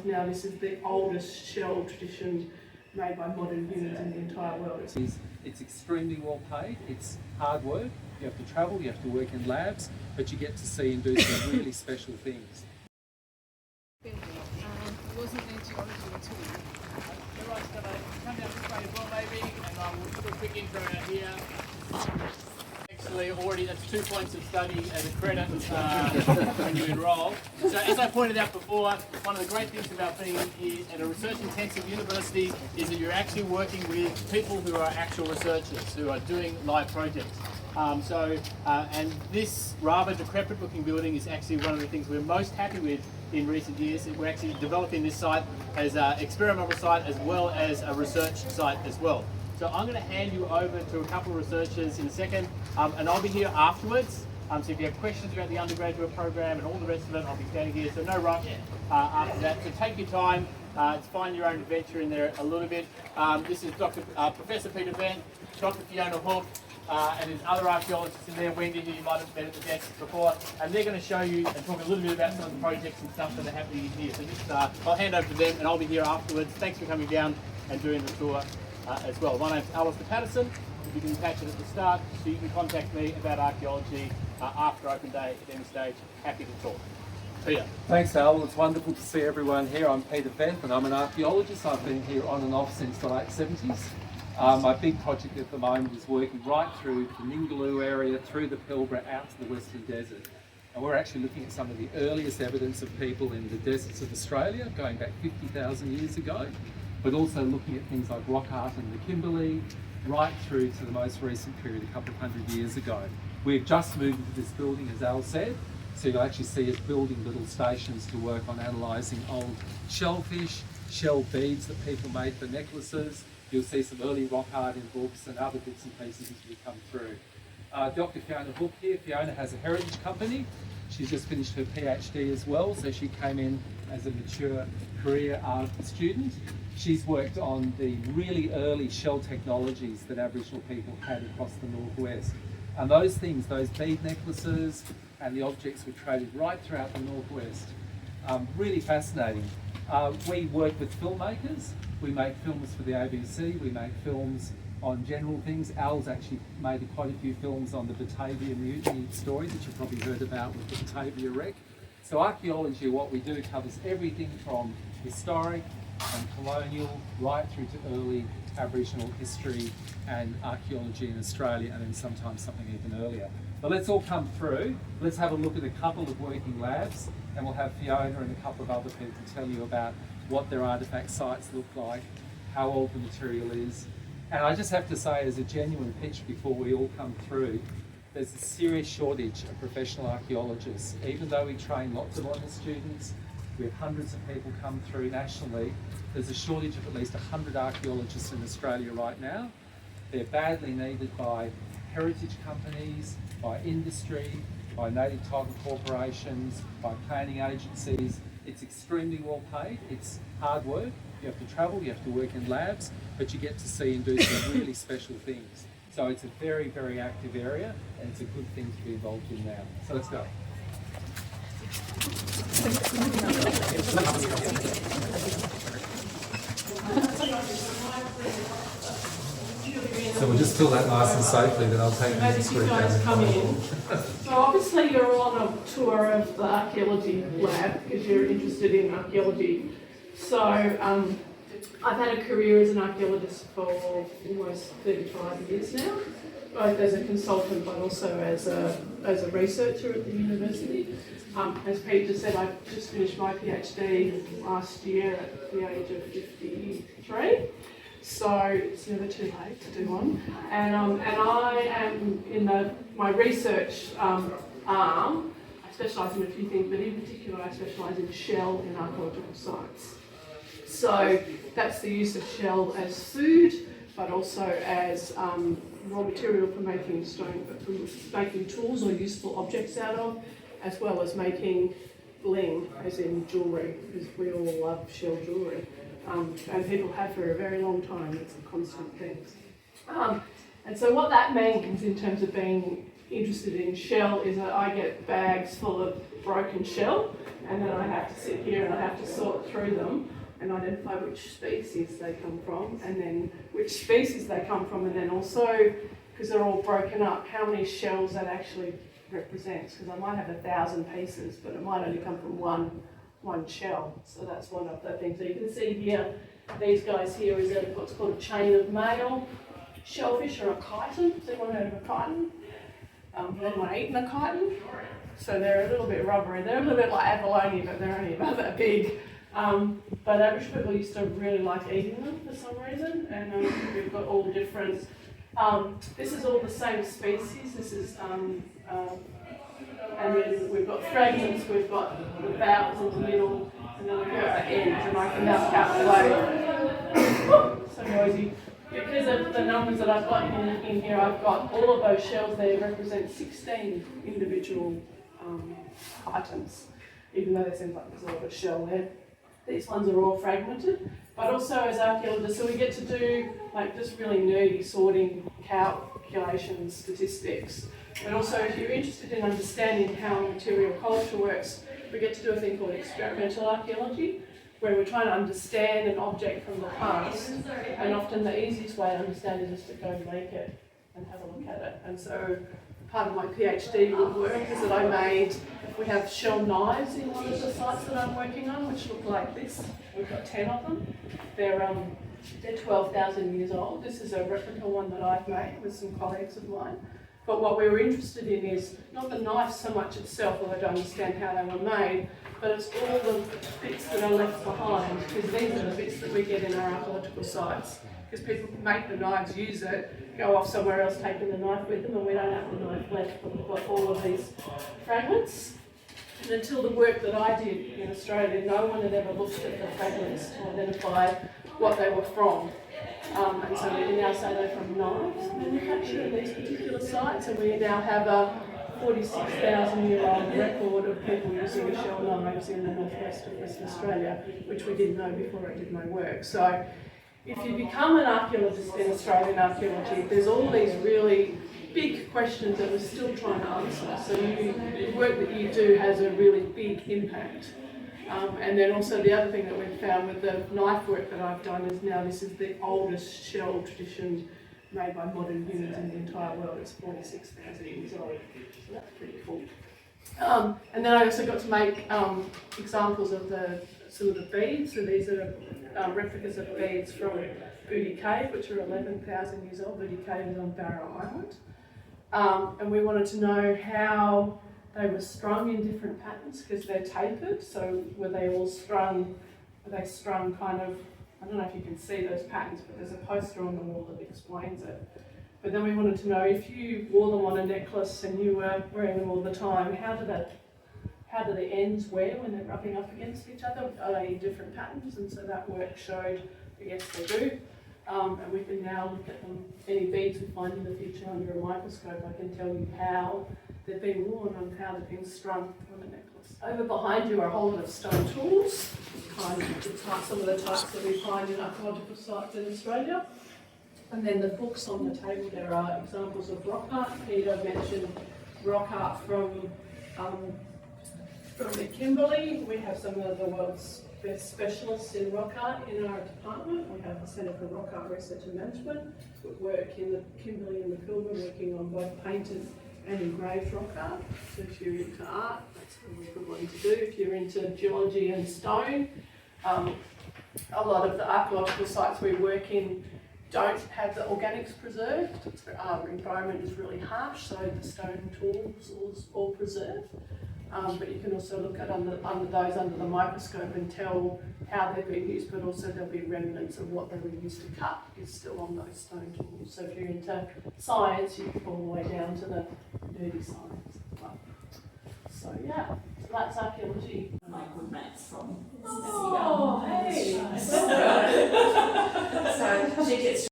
now this is the oldest shell tradition made by modern humans in the entire world. It's extremely well paid, it's hard work, you have to travel, you have to work in labs, but you get to see and do some really special things. It wasn't Archeology until everyone's going to come down this way as well maybe, and we'll do a quick intro out here. Actually already that's 2 points of study as a credit when you enrol. So as I pointed out before, one of the great things about being at a research intensive university is that you're actually working with people who are actual researchers, who are doing live projects. And this rather decrepit looking building is actually one of the things we're most happy with in recent years. We're actually developing this site as an experimental site as well as a research site as well. So I'm going to hand you over to a couple of researchers in a second, and I'll be here afterwards. So if you have questions about the undergraduate program and all the rest of it, I'll be standing here, so no rush after that. So take your time, find your own adventure in there a little bit. This is Professor Peter Venn, Dr. Fiona Hook, and there's other archaeologists in there, Wendy, who you might have met at the desk before, and they're going to show you and talk a little bit about some of the projects and stuff that are happening here. So just, I'll hand over to them and I'll be here afterwards. Thanks for coming down and doing the tour as well. My name's Alistair Patterson. You can catch it at the start, so you can contact me about archaeology after open day at any stage. Happy to talk. Peter. Thanks, Al. It's wonderful to see everyone here. I'm Peter Venn and I'm an archaeologist. I've been here on and off since the late 70s. My big project at the moment is working right through the Ningaloo area, through the Pilbara, out to the Western Desert. And we're actually looking at some of the earliest evidence of people in the deserts of Australia, going back 50,000 years ago, but also looking at things like rock art in the Kimberley, right through to the most recent period, a couple of hundred years ago. We've just moved into this building, as Al said, so you'll actually see us building little stations to work on analysing old shellfish, shell beads that people made for necklaces. You'll see some early rock art in books and other bits and pieces as we come through. Dr. Fiona Hook here. Fiona has a heritage company. She's just finished her PhD as well, so she came in as a mature career art student. She's worked on the really early shell technologies that Aboriginal people had across the northwest. And those things, those bead necklaces and the objects were traded right throughout the northwest. Really fascinating. We work with filmmakers. We make films for the ABC, we make films on general things. Al's actually made quite a few films on the Batavia mutiny story that you've probably heard about with the Batavia wreck. So archaeology, what we do, covers everything from historic and colonial right through to early Aboriginal history and archaeology in Australia, and then sometimes something even earlier. But let's all come through. Let's have a look at a couple of working labs, and we'll have Fiona and a couple of other people tell you about what their artefact sites look like, how old the material is. And I just have to say, as a genuine pitch before we all come through, there's a serious shortage of professional archaeologists. Even though we train lots of honours students, we have hundreds of people come through nationally, there's a shortage of at least 100 archaeologists in Australia right now. They're badly needed by heritage companies, by industry, by native title corporations, by planning agencies. It's extremely well paid, it's hard work, you have to travel, you have to work in labs, but you get to see and do some really special things. So it's a very, very active area, and it's a good thing to be involved in now. So let's go. So we'll just fill that nice and safely, then I'll take you as you guys come in. So obviously you're on a tour of the archaeology lab because you're interested in archaeology. So I've had a career as an archaeologist for almost 35 years now, both as a consultant but also as a researcher at the university. As Peter said, I just finished my PhD last year at the age of 53. So it's never too late to do one. And I am in my research arm. I specialise in a few things, but in particular I specialise in shell in archaeological sites. So that's the use of shell as food, but also as raw material for making making tools or useful objects out of, as well as making bling, as in jewellery, because we all love shell jewellery. And people have for a very long time. It's a constant thing. And so what that means in terms of being interested in shell is that I get bags full of broken shell, and then I have to sit here and I have to sort through them and identify which species they come from, and then which species they come from, and then also, because they're all broken up, how many shells that actually represents, because I might have 1,000 pieces, but it might only come from one shell. So that's one of the things. So you can see here, these guys here is what's called a chain of mail shellfish, or a chitin. Has anyone heard of a chitin? Anyone eaten a chitin? So they're a little bit rubbery. They're a little bit like abalone, but they're only about that big. But Irish people used to really like eating them for some reason, and we've got all different. This is all the same species. This is, and then we've got fragments. We've got the bowels in the middle, and then we've got the ends, and I can now calculate. So noisy. Because of the numbers that I've got in here, I've got all of those shells there represent 16 individual items, even though there seems like there's a lot of shell there. These ones are all fragmented, but also as archaeologists, so we get to do like just really nerdy sorting, calculations, statistics. But also if you're interested in understanding how material culture works, we get to do a thing called experimental archaeology, where we're trying to understand an object from the past, and often the easiest way to understand it is to go make it and have a look at it. And so part of my PhD work is that I made, we have shell knives in one of the sites that I'm working on, which look like this. We've got 10 of them. They're 12,000 years old. This is a replica one that I've made with some colleagues of mine. But what we were interested in is not the knife so much itself, although I don't understand how they were made, but it's all the bits that are left behind, because these are the bits that we get in our archaeological sites. Because people make the knives, use it, go off somewhere else taking the knife with them, and we don't have the knife left, but we've got all of these fragments. And until the work that I did in Australia, no one had ever looked at the fragments to identify what they were from. And so we can now say they're from knives manufactured at these particular sites, and we now have a 46,000-year-old record of people using shell knives in the northwest of Western Australia, which we didn't know before I did my work. So if you become an archaeologist in Australian archaeology, there's all these really big questions that we're still trying to answer. So the work that you do has a really big impact. And then also the other thing that we've found with the knife work that I've done is now this is the oldest shell tradition made by modern humans in the entire world. It's 46,000 years old, so that's pretty cool. And then I also got to make examples of some of the beads. So these are replicas of beads from Booty Cave, which are 11,000 years old. Booty Cave is on Barrow Island. And we wanted to know how they were strung in different patterns, because they're tapered. So were they all strung, kind of, I don't know if you can see those patterns, but there's a poster on the wall that explains it. But then we wanted to know, if you wore them on a necklace and you were wearing them all the time, how do the ends wear when they're rubbing up against each other? Are they in different patterns? And so that work showed that yes, they do. And we can now look at them. Any beads we find in the future under a microscope, I can tell you how they've been worn and how they've been strung on a necklace. Over behind you are a whole lot of stone tools, kind of some of the types that we find in archaeological sites in Australia. And then the books on the table, there are examples of rock art. Peter mentioned rock art from the Kimberley. We have some of the world's best specialists in rock art in our department. We have the Centre for Rock Art Research and Management. We work in the Kimberley and the Pilbara, working on both painted and engraved rock art. So if you're into art, that's a really good one to do. If you're into geology and stone, a lot of the archaeological sites we work in don't have the organics preserved. Our environment is really harsh, so the stone tools all preserved. But you can also look at under the microscope and tell how they've been used, but also there'll be remnants of what they were used to cut is still on those stone tools. So if you're into science, you can go all the way down to the nerdy science as well. So yeah, so that's archaeology. My good mates from Oh, hey! so she gets